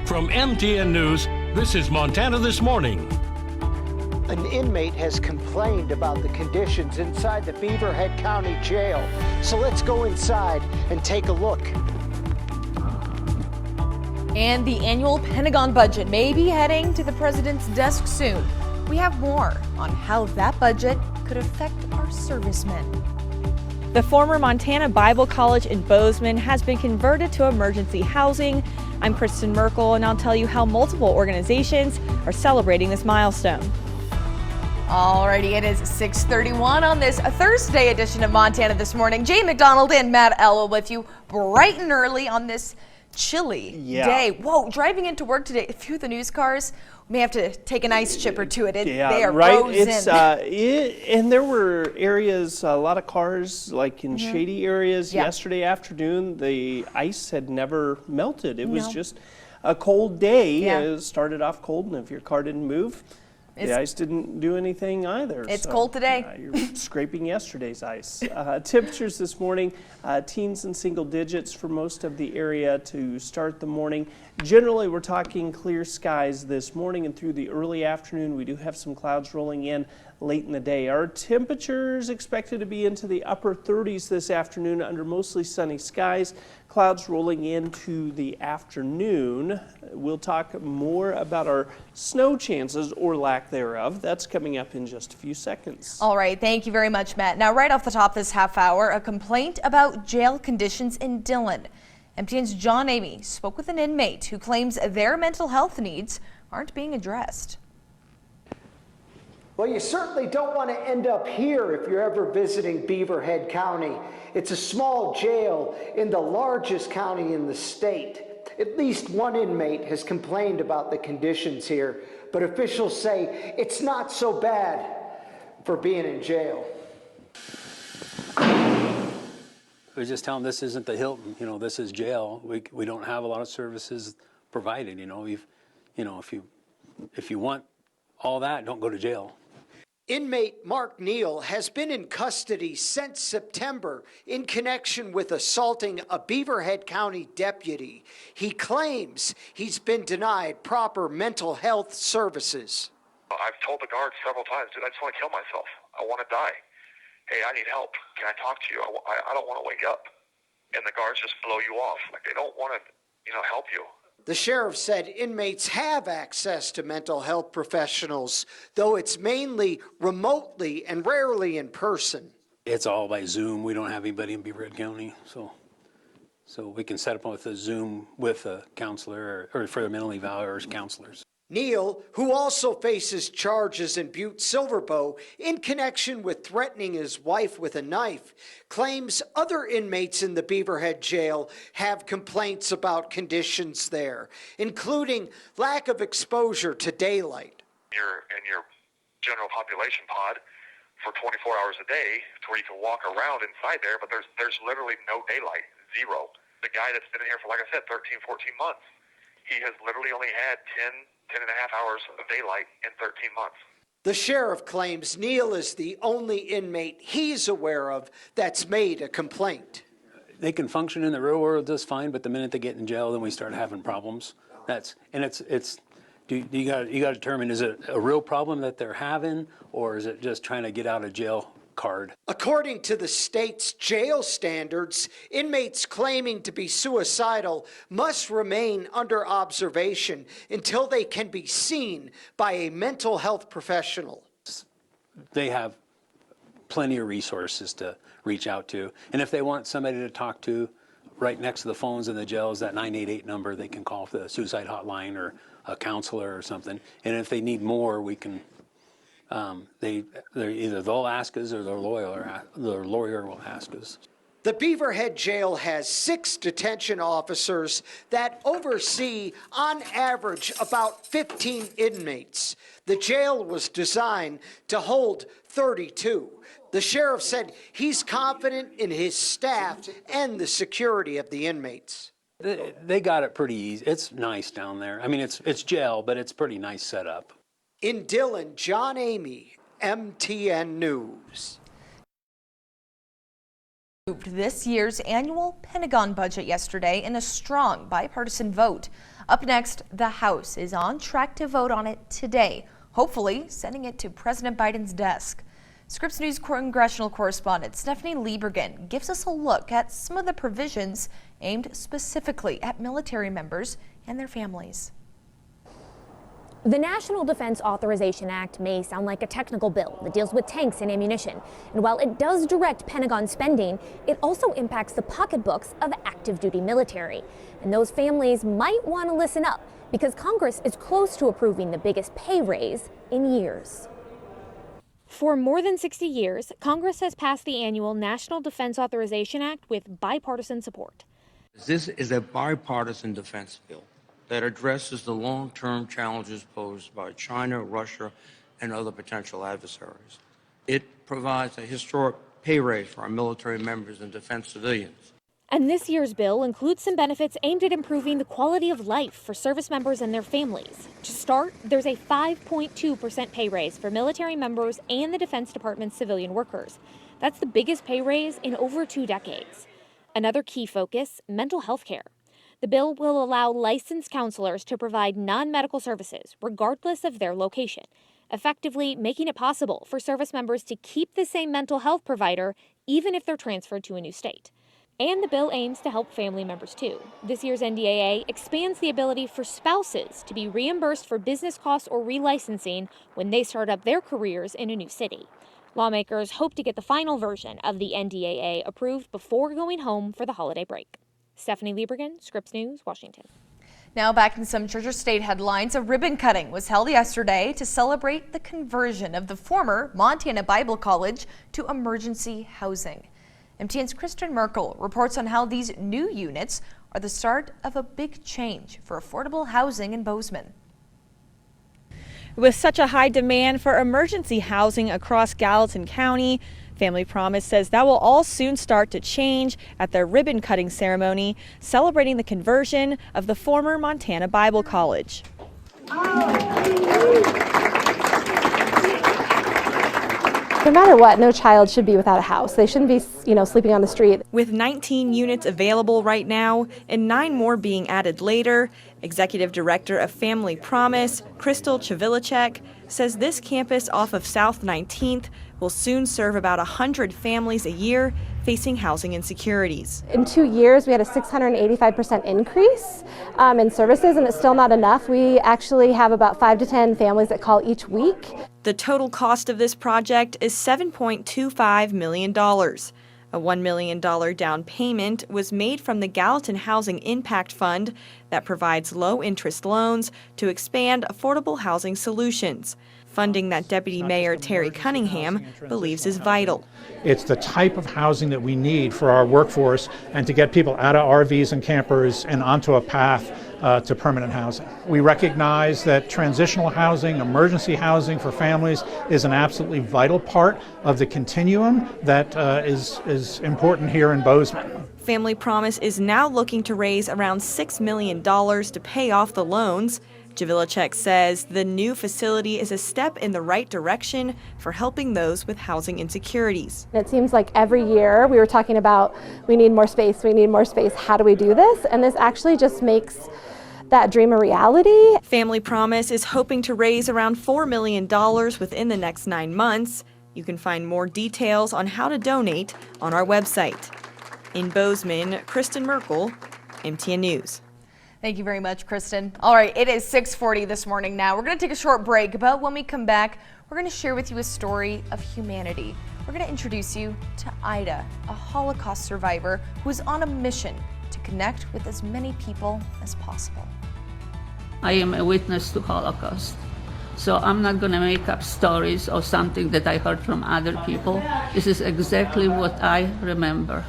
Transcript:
From MTN News, this is Montana This Morning. An inmate has complained about the conditions inside the Beaverhead County Jail. So let's go inside and take a look. And the annual Pentagon budget may be heading to the president's desk soon. We have more on how that budget could affect our servicemen. The former Montana Bible College in Bozeman has been converted to emergency housing. I'm Kristen Merkel, and I'll tell you how multiple organizations are celebrating this milestone. Alrighty, it is 6:31 on this Thursday edition of Montana This Morning. Jay McDonald and Matt Elwell with you bright and early on this chilly day. Whoa, driving into work today, a few of the news cars may have to take an ice chip or two. They are frozen. It's and there were areas, a lot of cars, like in shady areas yesterday afternoon. The ice had never melted. It was just a cold day. It started off cold, and if your car didn't move, the ice didn't do anything either. It's cold today. You're scraping yesterday's ice. Temperatures this morning, teens and single digits for most of the area to start the morning. Generally, we're talking clear skies this morning and through the early afternoon. We do have some clouds rolling in late in the day. Our temperatures expected to be into the upper 30s this afternoon under mostly sunny skies. Clouds rolling into the afternoon. We'll talk more about our snow chances or lack thereof. That's coming up in just a few seconds. All right, thank you very much, Matt. Now, right off the top this half hour, a complaint about jail conditions in Dillon. MTN's John Amy spoke with an inmate who claims their mental health needs aren't being addressed. Well, you certainly don't want to end up here if you're ever visiting Beaverhead County. It's a small jail in the largest county in the state. At least one inmate has complained about the conditions here, but officials say it's not so bad for being in jail. We just tell them this isn't the Hilton, this is jail. We don't have a lot of services provided, if you want all that, don't go to jail. Inmate Mark Neal has been in custody since September in connection with assaulting a Beaverhead County deputy. He claims he's been denied proper mental health services. I've told the guards several times, dude, I just want to kill myself. I want to die. Hey, I need help. Can I talk to you? I don't want to wake up. And the guards just blow you off. Like, they don't want to, help you. The sheriff said inmates have access to mental health professionals, though it's mainly remotely and rarely in person. It's all by Zoom. We don't have anybody in Beaverhead County, so we can set up with a Zoom with a counselor or for the mentally evaluators, counselors. Neal, who also faces charges in Butte Silverbow in connection with threatening his wife with a knife, claims other inmates in the Beaverhead jail have complaints about conditions there, including lack of exposure to daylight. You're in your general population pod for 24 hours a day to where you can walk around inside there, but there's literally no daylight, zero. The guy that's been in here for, like I said, 13, 14 months, he has literally only had 10 and a half hours of daylight in 13 months. The sheriff claims Neal is the only inmate he's aware of that's made a complaint. They can function in the real world just fine, but the minute they get in jail, then we start having problems. You got to determine, is it a real problem that they're having, or is it just trying to get out of jail card? According to the state's jail standards, inmates claiming to be suicidal must remain under observation until they can be seen by a mental health professional. They have plenty of resources to reach out to, and if they want somebody to talk to, right next to the phones in the jail is that 988 number. They can call for the suicide hotline or a counselor or something, and if they need more, we can they'll ask us or their lawyer will ask us. The Beaverhead Jail has 6 detention officers that oversee, on average, about 15 inmates. The jail was designed to hold 32. The sheriff said he's confident in his staff and the security of the inmates. They got it pretty easy. It's nice down there. I mean, it's jail, but it's pretty nice setup. In Dillon, John Amy, MTN News. This year's annual Pentagon budget yesterday in a strong bipartisan vote. Up next, the House is on track to vote on it today, hopefully sending it to President Biden's desk. Scripps News congressional correspondent Stephanie Liebergen gives us a look at some of the provisions aimed specifically at military members and their families. The National Defense Authorization Act may sound like a technical bill that deals with tanks and ammunition. And while it does direct Pentagon spending, it also impacts the pocketbooks of active duty military. And those families might want to listen up because Congress is close to approving the biggest pay raise in years. For more than 60 years, Congress has passed the annual National Defense Authorization Act with bipartisan support. This is a bipartisan defense bill that addresses the long-term challenges posed by China, Russia, and other potential adversaries. It provides a historic pay raise for our military members and defense civilians. And this year's bill includes some benefits aimed at improving the quality of life for service members and their families. To start, there's a 5.2% pay raise for military members and the Defense Department's civilian workers. That's the biggest pay raise in over 2 decades. Another key focus, mental health care. The bill will allow licensed counselors to provide non-medical services, regardless of their location, effectively making it possible for service members to keep the same mental health provider even if they're transferred to a new state. And the bill aims to help family members too. This year's NDAA expands the ability for spouses to be reimbursed for business costs or relicensing when they start up their careers in a new city. Lawmakers hope to get the final version of the NDAA approved before going home for the holiday break. Stephanie Liebergen, Scripps News, Washington. Now back in some Church or State headlines, a ribbon cutting was held yesterday to celebrate the conversion of the former Montana Bible College to emergency housing. MTN's Kristen Merkel reports on how these new units are the start of a big change for affordable housing in Bozeman. With such a high demand for emergency housing across Gallatin County, Family Promise says that will all soon start to change at their ribbon cutting ceremony, celebrating the conversion of the former Montana Bible College. No matter what, no child should be without a house. They shouldn't be, sleeping on the street. With 19 units available right now and 9 more being added later, Executive Director of Family Promise, Crystal Chavilicek, says this campus off of South 19th will soon serve about 100 families a year facing housing insecurities. In 2 years, we had a 685% increase in services, and it's still not enough. We actually have about 5 to 10 families that call each week. The total cost of this project is $7.25 million. A $1 million down payment was made from the Gallatin Housing Impact Fund that provides low-interest loans to expand affordable housing solutions, funding that Deputy Mayor Terry Cunningham believes is vital. It's the type of housing that we need for our workforce and to get people out of RVs and campers and onto a path to permanent housing. We recognize that transitional housing, emergency housing for families is an absolutely vital part of the continuum that is important here in Bozeman. Family Promise is now looking to raise around $6 million to pay off the loans. Javilicek says the new facility is a step in the right direction for helping those with housing insecurities. It seems like every year we were talking about we need more space, how do we do this? And this actually just makes that dream a reality. Family Promise is hoping to raise around $4 million within the next 9 months. You can find more details on how to donate on our website. In Bozeman, Kristen Merkel, MTN News. Thank you very much, Kristen. All right, it is 6:40 this morning now. We're going to take a short break, but when we come back, we're going to share with you a story of humanity. We're going to introduce you to Ida, a Holocaust survivor who is on a mission to connect with as many people as possible. I am a witness to Holocaust, so I'm not going to make up stories or something that I heard from other people. This is exactly what I remember.